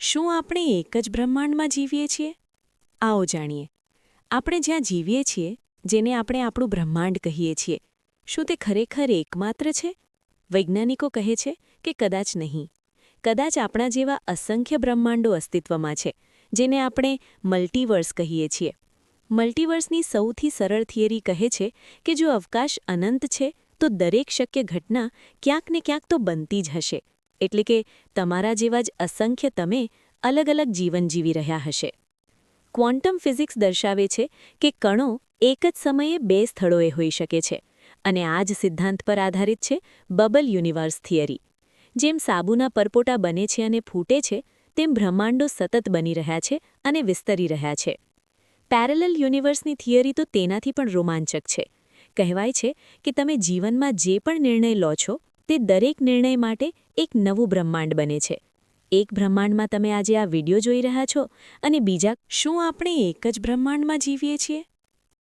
શું આપણે એક જ બ્રહ્માંડમાં જીવીએ છીએ? આવો જાણીએ. આપણે જ્યાં જીવીએ છીએ, જેને આપણે આપણું બ્રહ્માંડ કહીએ છીએ, શું તે ખરેખર એકમાત્ર છે? વૈજ્ઞાનિકો કહે છે કે કદાચ નહીં. કદાચ આપણા જેવા અસંખ્ય બ્રહ્માંડો અસ્તિત્વમાં છે, જેને આપણે મલ્ટીવર્સ કહીએ છીએ. મલ્ટીવર્સની સૌથી સરળ થિયરી કહે છે કે જો અવકાશ અનંત છે, તો દરેક શક્ય ઘટના ક્યાંક ને ક્યાંક તો બનતી જ હશે. એટલે કે તમારા જેવા જ અસંખ્ય તમે અલગ અલગ જીવન જીવી રહ્યા હશે. ક્વોન્ટમ ફિઝિક્સ દર્શાવે છે કે કણો એક જ સમયે બે સ્થળોએ હોઈ શકે છે, અને આ જ સિદ્ધાંત પર આધારિત છે બબલ યુનિવર્સ થિયરી. જેમ સાબુના પરપોટા બને છે અને ફૂટે છે, તેમ બ્રહ્માંડો સતત બની રહ્યા છે અને વિસ્તરી રહ્યા છે. પેરેલલ યુનિવર્સની થિયરી તો તેનાથી પણ રોમાંચક છે. કહેવાય છે કે તમે જીવનમાં જે પણ નિર્ણય લો છો, તે દરેક નિર્ણય માટે એક નવું બ્રહ્માંડ બને છે. એક બ્રહ્માંડમાં તમે આજે આ વિડિયો જોઈ રહ્યા છો, અને બીજા શું આપણે એક જ બ્રહ્માંડમાં જીવીએ છીએ?